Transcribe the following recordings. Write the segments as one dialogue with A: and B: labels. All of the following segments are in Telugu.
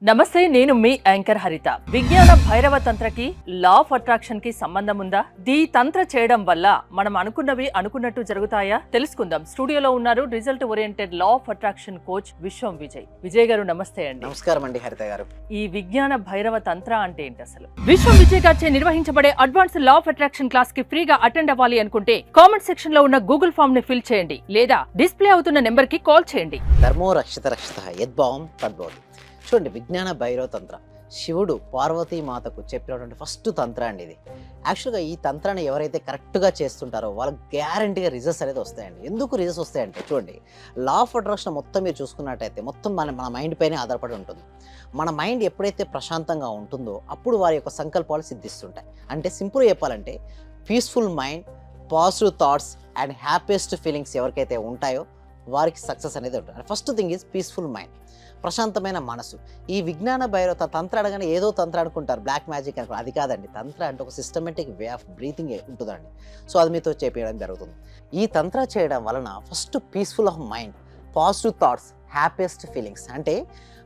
A: నమస్తే, నేను మీ యాంకర్ హరిత. విజ్ఞాన భైరవ తంత్రకి లా ఆఫ్ అట్రాక్షన్ కి సంబంధం ఉందా? ఈ తంత్ర చేయడం వల్ల మనం అనుకున్నవి అనుకున్నట్టు జరుగుతాయా? తెలుసుకుందాం. స్టూడియోలో ఉన్నారు result oriented law of attraction coach విశ్వం విజయ్. విజయ్ గారు నమస్తే అండి.
B: నమస్కారం అండి హరిత గారు.
A: ఈ విజ్ఞాన భైరవ తంత్ర అంటే ఏంటి అసలు? విశ్వం విజయ్ గారిచే నిర్వహించబడే advance law of attraction class కి ఫ్రీగా అటెండ్ అవ్వాలి అనుకుంటే కామెంట్ సెక్షన్ లో ఉన్న గూగుల్ ఫామ్ ని ఫిల్ చేయండి, లేదా డిస్ప్లే అవుతున్న నెంబర్ కి కాల్ చేయండి.
B: ధర్మో రక్షిత రక్షిత యద్భావం తద్భవతి. చూడండి, విజ్ఞాన భైరవ తంత్ర శివుడు పార్వతీ మాతకు చెప్పినటువంటి ఫస్ట్ తంత్ర అండి ఇది. యాక్చువల్గా ఈ తంత్రాన్ని ఎవరైతే కరెక్ట్గా చేస్తుంటారో వాళ్ళకి గ్యారంటీగా రిజల్ట్స్ అనేది వస్తాయండి. ఎందుకు రిజల్ట్స్ వస్తాయంటే చూడండి, లా ఆఫ్ అట్రాక్షన్ మొత్తం మీరు చూసుకున్నట్టయితే మొత్తం మన మైండ్ పైనే ఆధారపడి ఉంటుంది. మన మైండ్ ఎప్పుడైతే ప్రశాంతంగా ఉంటుందో అప్పుడు వారి యొక్క సంకల్పాలు సిద్ధిస్తుంటాయి. అంటే సింపుల్గా చెప్పాలంటే peaceful mind, positive thoughts and happiest feelings ఎవరికైతే ఉంటాయో వారికి సక్సెస్ అనేది ఉంటుంది. First thing is peaceful mind, ప్రశాంతమైన మనసు. ఈ విజ్ఞాన భైరవ తంత్ర అనగానే ఏదో తంత్ర అనుకుంటారు, బ్లాక్ మ్యాజిక్ అనుకుంటారు. అది కాదండి. తంత్ర అంటే ఒక సిస్టమేటిక్ వే ఆఫ్ బ్రీతింగ్ ఉంటుందండి. సో అది మీతో చేయడం జరుగుతుంది. ఈ తంత్ర చేయడం వలన first peaceful of mind, positive thoughts, happiest feelings అంటే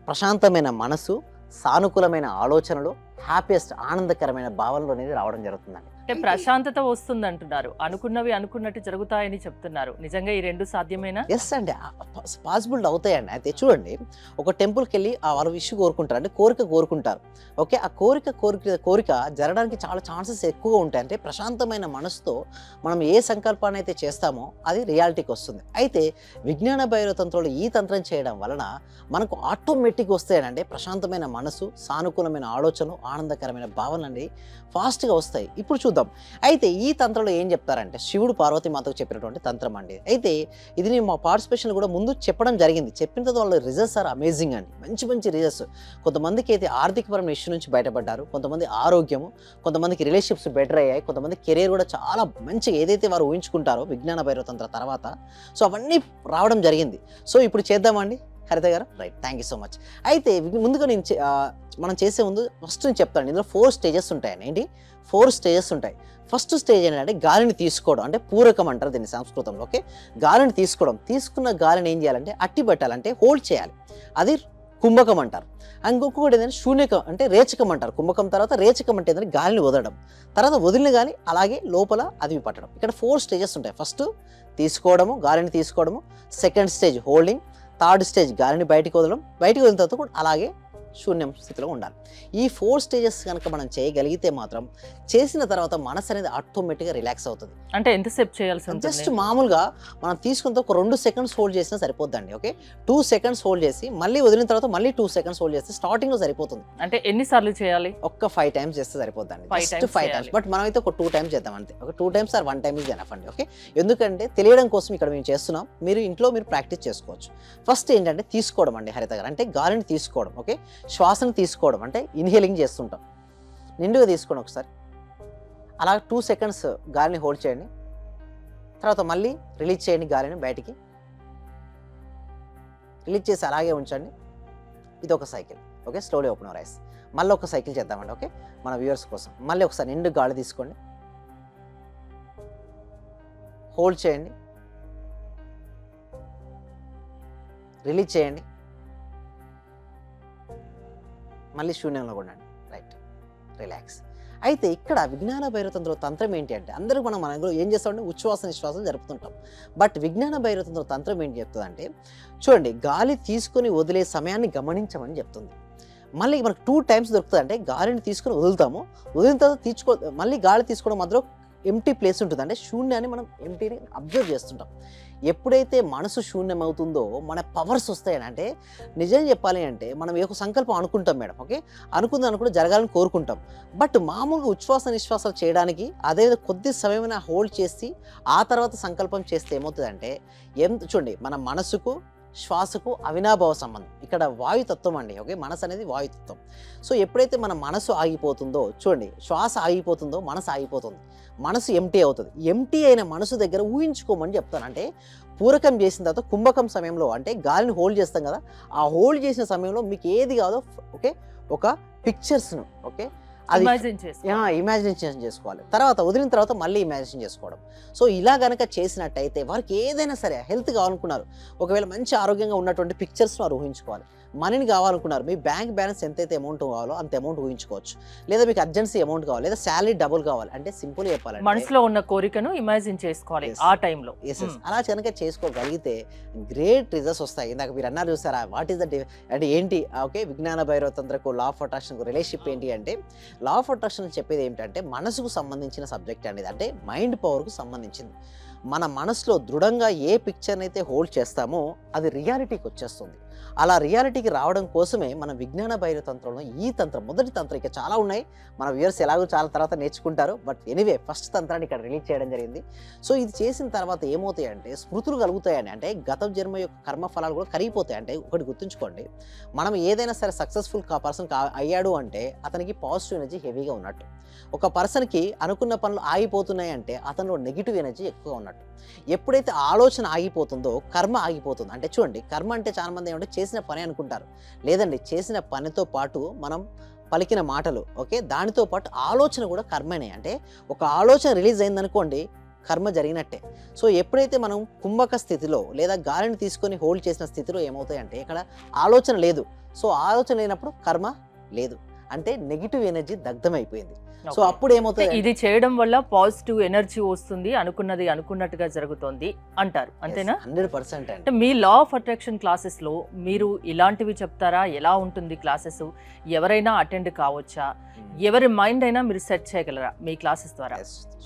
B: ప్రశాంతమైన మనసు, సానుకూలమైన ఆలోచనలు, హ్యాపీయెస్ట్ ఆనందకరమైన భావనలు అనేది రావడం జరుగుతుందండి.
A: అంటే ప్రశాంతత వస్తుంది అంటున్నారు, అనుకున్నవి అనుకున్నట్టు జరుగుతాయని చెప్తున్నారు. నిజంగా ఈ రెండు సాధ్యమేనా?
B: ఎస్ అండి, పాసిబుల్ అవుతాయండి. అయితే చూడండి, ఒక టెంపుల్కి వెళ్ళి వాళ్ళు విష్ కోరుకుంటారు, అంటే కోరిక కోరుకుంటారు. ఓకే, ఆ కోరిక జరగడానికి చాలా ఛాన్సెస్ ఎక్కువగా ఉంటాయి. అంటే ప్రశాంతమైన మనసుతో మనం ఏ సంకల్పాన్ని అయితే చేస్తామో అది రియాలిటీకి వస్తుంది. అయితే విజ్ఞాన భైరవ తంత్రంలో ఈ తంత్రం చేయడం వలన మనకు ఆటోమేటిక్గా వస్తాయనంటే ప్రశాంతమైన మనసు, సానుకూలమైన ఆలోచనలు, ఆనందకరమైన భావనలు అనేవి ఫాస్ట్గా వస్తాయి. ఇప్పుడు చూద్దాం. అయితే ఈ తంత్రంలో ఏం చెప్తారంటే శివుడు పార్వతీ మాతకు చెప్పినటువంటి తంత్రం అండి. అయితే ఇది నేను మా పార్టిసిపేషన్ కూడా ముందు చెప్పడం జరిగింది. చెప్పిన తర్వాత వాళ్ళ రిజల్ట్స్ ఆర్ అమేజింగ్ అండి. మంచి రిజల్ట్స్. కొంతమందికి అయితే ఆర్థికపరమైన ఇష్యూ నుంచి బయటపడ్డారు, కొంతమంది ఆరోగ్యము, కొంతమందికి రిలేషన్షిప్స్ బెటర్ అయ్యాయి, కొంతమంది కెరీర్ కూడా చాలా మంచిగా ఏదైతే వారు ఊహించుకుంటారో విజ్ఞాన భైరవ తంత్ర తర్వాత సో అవన్నీ రావడం జరిగింది. సో ఇప్పుడు చేద్దామండి హరిత గారు. Right, thank you so much. అయితే ముందుగా మనం చేసే ముందు ఫస్ట్ నేను చెప్తాను, ఇందులో 4 స్టేజెస్ ఉంటాయండి. ఏంటి 4 స్టేజెస్ ఉంటాయి. ఫస్ట్ స్టేజ్ ఏంటంటే గాలిని తీసుకోవడం, అంటే పూరకం అంటారు దీన్ని సంస్కృతంలో. ఓకే, గాలిని తీసుకోవడం. తీసుకున్న గాలిని ఏం చేయాలంటే అట్టి పెట్టాలంటే హోల్డ్ చేయాలి, అది కుంభకం అంటారు. ఇంకొకటి ఏంటంటే శూన్యకం, అంటే రేచకం అంటారు. కుంభకం తర్వాత రేచకం అంటే ఏంటంటే గాలిని వదలడం, తర్వాత వదిలిన గాలి అలాగే లోపల అదివి పట్టడం. ఇక్కడ 4 స్టేజెస్ ఉంటాయి. ఫస్ట్ తీసుకోవడము, గాలిని తీసుకోవడము. Second stage holding. Third stage గాలిని బయటికి వదలడం. బయటికి వదిలిన తర్వాత కూడా అలాగే శూన్యం స్థితిలో ఉండాలి. ఈ 4 స్టేజెస్ కనుక మనం చేయగలిగితే మాత్రం చేసిన తర్వాత మనసు అనేది ఆటోమేటిక్గా రిలాక్స్ అవుతుంది.
A: అంటే ఎంతసేపు చేయాల్సి ఉంటుంది?
B: జస్ట్ మామూలుగా మనం తీసుకున్న ఒక 2 సెకండ్స్ హోల్డ్ చేసినా సరిపోద్దండి. ఓకే, 2 సెకండ్స్ హోల్డ్ చేసి మళ్ళీ వదిలిన తర్వాత మళ్ళీ 2 సెకండ్స్ హోల్డ్ చేస్తే స్టార్టింగ్ లో సరిపోతుంది.
A: అంటే ఎన్నిసార్లు చేయాలి?
B: ఒక్క 5 టైమ్స్ చేస్తే సరిపోద్దండి. Just 5 times. బట్ మనం అయితే ఒక 2 టైమ్స్ చేద్దాం అంతే. ఒక 2 times or 1 time is enough అండి. ఓకే, ఎందుకంటే తెలియడం కోసం ఇక్కడ మేము చేస్తున్నాం, మీరు ఇంట్లో మీరు ప్రాక్టీస్ చేసుకోవచ్చు. ఫస్ట్ ఏంటంటే తీసుకోవడం అండి హరిత గారు, అంటే గాలిని తీసుకోవడం. ఓకే, శ్వాసను తీసుకోవడం అంటే ఇన్హేలింగ్ చేస్తుంటాం. నిండుగా తీసుకోండి ఒకసారి, అలా 2 సెకండ్స్ గాలిని హోల్డ్ చేయండి. తర్వాత మళ్ళీ రిలీజ్ చేయండి, గాలిని బయటికి రిలీజ్ చేసి అలాగే ఉంచండి. ఇది ఒక cycle. Okay, slowly open your eyes. మళ్ళీ ఒక సైకిల్ చేద్దామండి. ఓకే, మన వ్యూవర్స్ కోసం మళ్ళీ ఒకసారి నిండు గాలి తీసుకోండి, హోల్డ్ చేయండి, రిలీజ్ చేయండి, మళ్ళీ శూన్యంలో ఉండండి. Right, relax. అయితే ఇక్కడ విజ్ఞాన భైరవ తంత్రం ఏంటి అంటే అందరూ మనం ఏం చేస్తామంటే ఉచ్ఛ్వాస నిశ్వాసాలు జరుపుతుంటాం. బట్ విజ్ఞాన భైరవ తంత్రం ఏంటి చెప్తుందంటే చూడండి, గాలి తీసుకొని వదిలే సమయాన్ని గమనించమని చెప్తుంది. మళ్ళీ మనకు 2 టైమ్స్ దొరుకుతుంది. అంటే గాలిని తీసుకొని వదులుతాము, వదిలిన తర్వాత మళ్ళీ గాలి తీసుకోవడం మధ్యలో ఎంటీ ప్లేస్ ఉంటుంది, అంటే శూన్యాన్ని మనం ఎంటీని అబ్జర్వ్ చేస్తుంటాం. ఎప్పుడైతే మనసు శూన్యం అవుతుందో మన పవర్స్ వస్తాయని, అంటే నిజం చెప్పాలి అంటే మనం ఏ సంకల్పం అనుకుంటాం మేడం. ఓకే, అనుకుంటే జరగాలని కోరుకుంటాం. బట్ మామూలుగా ఉచ్ఛ్వాస నిశ్వాసాలు చేయడానికి అదే కొద్ది సమయమైనా హోల్డ్ చేసి ఆ తర్వాత సంకల్పం చేస్తే ఏమవుతుందంటే చూడండి, మన మనసుకు శ్వాసకు అవినాభావ సంబంధం. ఇక్కడ వాయుతత్వం అండి. ఓకే, మనసు అనేది వాయుతత్వం. సో ఎప్పుడైతే మన మనసు ఆగిపోతుందో చూడండి, శ్వాస ఆగిపోతుందో మనసు ఆగిపోతుంది, మనసు ఎంటీ అవుతుంది. ఎంటీ అయిన మనసు దగ్గర ఊహించుకోమని చెప్తాను. అంటే పూరకం చేసిన తర్వాత కుంభకం సమయంలో అంటే గాలిని హోల్డ్ చేస్తాం కదా, ఆ హోల్డ్ చేసిన సమయంలో మీకు ఏది కాదో ఓకే ఒక పిక్చర్స్ను ఓకే అది ఇమాజినేషన్ చేసుకోవాలి. తర్వాత వదిలిన తర్వాత మళ్ళీ ఇమాజినేషన్ చేసుకోవడం. సో ఇలా కనుక చేసినట్టయితే వారికి ఏదైనా సరే హెల్త్ కావాలనుకున్నారు, ఒకవేళ మంచి ఆరోగ్యంగా ఉన్నటువంటి పిక్చర్స్ను వారు ఊహించుకోవాలి. మనీని కావాలనుకున్నారు, మీ బ్యాంక్ బ్యాలెన్స్ ఎంతైతే అమౌంట్ కావాలో అంత అమౌంట్ ఊహించుకోవచ్చు. లేదా మీకు అర్జెన్సీ అమౌంట్ కావాలి, లేదా శాలరీ డబుల్ కావాలి అంటే సింపుల్ చెప్పాలంటే
A: మనసులో ఉన్న కోరికను ఇమాజిన్ చేసుకోవాలి ఆ టైంలో.
B: అలా కనుక చేసుకోగలిగితే గ్రేట్ రిజల్ట్స్ వస్తాయి. ఇందాక మీరు అన్నారు చూసారా, వాట్ ఈస్ ద అంటే ఏంటి, ఓకే, విజ్ఞాన భైరవ తంత్రకు లా ఆఫ్ అట్రాక్షన్కు రిలేషన్షిప్ ఏంటి అంటే, లా ఆఫ్ అట్రాక్షన్ చెప్పేది ఏంటంటే మనసుకు సంబంధించిన సబ్జెక్ట్ అనేది, అంటే మైండ్ పవర్కు సంబంధించింది. మన మనసులో దృఢంగా ఏ పిక్చర్ని అయితే హోల్డ్ చేస్తామో అది రియాలిటీకి వచ్చేస్తుంది. అలా రియాలిటీకి రావడం కోసమే మన విజ్ఞాన భైరవ తంత్రంలో ఈ తంత్రం, మొదటి తంత్రం, ఇక చాలా ఉన్నాయి, మన వ్యూవర్స్ ఎలాగో చాలా తర్వాత నేర్చుకుంటారు. బట్ ఎనీవే ఫస్ట్ తంత్రాన్ని ఇక్కడ రిలీజ్ చేయడం జరిగింది. సో ఇది చేసిన తర్వాత ఏమవుతాయంటే స్మృతులు కలుగుతాయని, అంటే గత జన్మ యొక్క కర్మ ఫలాలు కూడా కరిగిపోతాయి. అంటే ఒకటి గుర్తుంచుకోండి, మనం ఏదైనా సరే సక్సెస్ఫుల్ పర్సన్ అయ్యాడు అంటే అతనికి పాజిటివ్ ఎనర్జీ హెవీగా ఉన్నట్టు. ఒక పర్సన్కి అనుకున్న పనులు ఆగిపోతున్నాయి అంటే అతనిలో నెగిటివ్ ఎనర్జీ ఎక్కువ ఉన్నట్టు. ఎప్పుడైతే ఆలోచన ఆగిపోతుందో కర్మ ఆగిపోతుంది. అంటే చూడండి, కర్మ అంటే చాలా మంది ఏమంటే చేసిన పని అనుకుంటారు. లేదండి, చేసిన పనితో పాటు మనం పలికిన మాటలు, ఓకే, దానితో పాటు ఆలోచన కూడా కర్మనే. అంటే ఒక ఆలోచన రిలీజ్ అయిందనుకోండి, కర్మ జరిగినట్టే. సో ఎప్పుడైతే మనం కుంభక స్థితిలో లేదా గాలిని తీసుకొని హోల్డ్ చేసిన స్థితిలో ఏమవుతాయంటే ఇక్కడ ఆలోచన లేదు. సో ఆలోచన లేనప్పుడు కర్మ లేదు, అంటే నెగిటివ్ ఎనర్జీ దగ్ధమైపోయింది. సో అప్పుడు ఏమవుతుంది,
A: ఇది చేయడం వల్ల పాజిటివ్ ఎనర్జీ వస్తుంది, అనుకున్నది అనుకున్నట్టుగా జరుగుతుంది అంటారు, అంతేనా?
B: 100%.
A: అంటే మీ లా ఆఫ్ అట్రాక్షన్ క్లాసెస్ లో మీరు ఇలాంటివి చెప్తారా? ఎలా ఉంటుంది క్లాసెస్? ఎవరైనా అటెండ్ కావచ్చా? ఎవరి మైండ్ అయినా మీరు సెట్ చేయగలరా మీ క్లాసెస్ ద్వారా?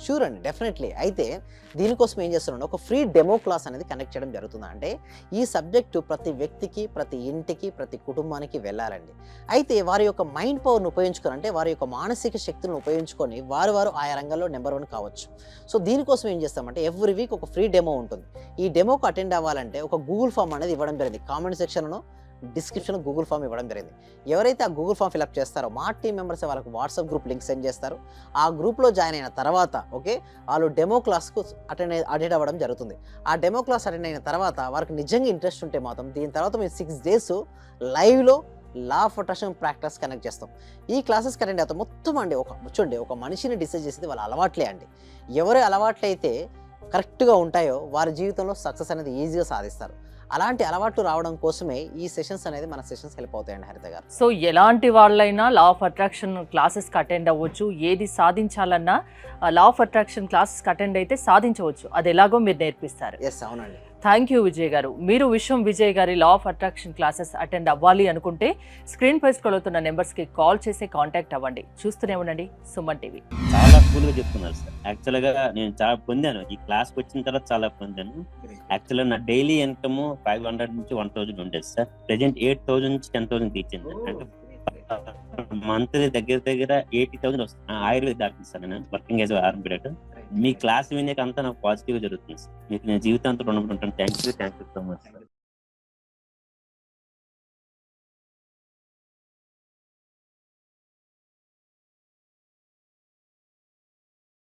B: షూర్ అండి, డెఫినెట్లీ. అయితే దీనికోసం ఏం చేస్తున్నాను, ఒక ఫ్రీ డెమో క్లాస్ అనేది కండక్ట్ చేయడం జరుగుతుంది. అంటే ఈ సబ్జెక్టు ప్రతి వ్యక్తికి, ప్రతి ఇంటికి, ప్రతి కుటుంబానికి వెళ్ళాలండి. అయితే వారి యొక్క మైండ్ పవర్ను ఉపయోగించుకొని, అంటే వారి యొక్క మానసిక శక్తులను ఉపయోగించుకొని వారు ఆయా రంగంలో నెంబర్ 1 కావచ్చు. సో దీనికోసం ఏం చేస్తామంటే ఎవ్రీ వీక్ ఒక ఫ్రీ డెమో ఉంటుంది. ఈ డెమోకి అటెండ్ అవ్వాలంటే ఒక గూగుల్ ఫామ్ అనేది ఇవ్వడం జరిగింది. కామెంట్ సెక్షన్లో, డిస్క్రిప్షన్లో గూగుల్ ఫామ్ ఇవ్వడం జరిగింది. ఎవరైతే ఆ గూగుల్ ఫామ్ ఫిల్అప్ చేస్తారో మా టీం మెంబర్స్ వాళ్ళకు వాట్సాప్ గ్రూప్ లింక్ సెండ్ చేస్తారు. ఆ గ్రూప్లో జాయిన్ అయిన తర్వాత, ఓకే, వాళ్ళు డెమో క్లాస్కు అటెండ్ అవ్వడం జరుగుతుంది. ఆ డెమో క్లాస్ అటెండ్ అయిన తర్వాత వారికి నిజంగా ఇంట్రెస్ట్ ఉంటే మాత్రం దీని తర్వాత మేము 6 days లైవ్లో law of attraction practice connect చేస్తాం. ఈ క్లాసెస్ అటెండ్ అవుతాం మొత్తం అండి. ఒక మనిషిని డిసైడ్ చేసేది వాళ్ళ అలవాట్లే అండి. ఎవరి అలవాట్లు అయితే కరెక్ట్గా ఉంటాయో వారి జీవితంలో సక్సెస్ అనేది ఈజీగా సాధిస్తారు. అలాంటి అలవాట్లు రావడం కోసమే ఈ సెషన్స్ అనేది మన సెషన్స్ హెల్ప్ అవుతాయండి హరిత గారు.
A: సో ఎలాంటి వాళ్ళైనా లా ఆఫ్ అట్రాక్షన్ క్లాసెస్కి అటెండ్ అవ్వచ్చు. ఏది సాధించాలన్నా లా ఆఫ్ అట్రాక్షన్ క్లాసెస్కి అటెండ్ అయితే సాధించవచ్చు. అది ఎలాగో మీరు నేర్పిస్తారు.
B: ఎస్, అవునండి.
A: థ్యాంక్ యూ విజయ్ గారు. మీరు విశ్వం విజయ్ గారి law of attraction classes attend అవ్వాలి అనుకుంటే స్క్రీన్ పై స్క్రోల్ అవుతున్న నెంబర్స్కి కాల్ చేసి కాంటాక్ట్ అవ్వండి. చూస్తూనే ఉండండి సుమన్ టీవీ.
C: చాలా కూల్గా చెప్తున్నారు సార్. యాక్చువల్గా నేను చాలా పొందాను, ఈ క్లాస్కి వచ్చిన తర్వాత చాలా పొందాను. యాక్చువల్గా నా డైలీ ఇన్కమ్ 500 నుంచి 1000 ఉండేది సార్. ప్రెజెంట్ 8000 నుంచి 10,000 తీర్చింది. అంటే మంత్లీ దగ్గర 80,000 వస్తుంది. ఆయుర్వేద డాక్టర్ సార్, నేను వర్కింగ్ యాజ్ ఆర్ఎంపీ. మీ క్లాస్ వినేక అంతా నాకు పాజిటివ్ జరుగుతుంది సార్. మీకు నేను జీవితాంతం రుణపడి ఉంటాను. Thank you so much sir.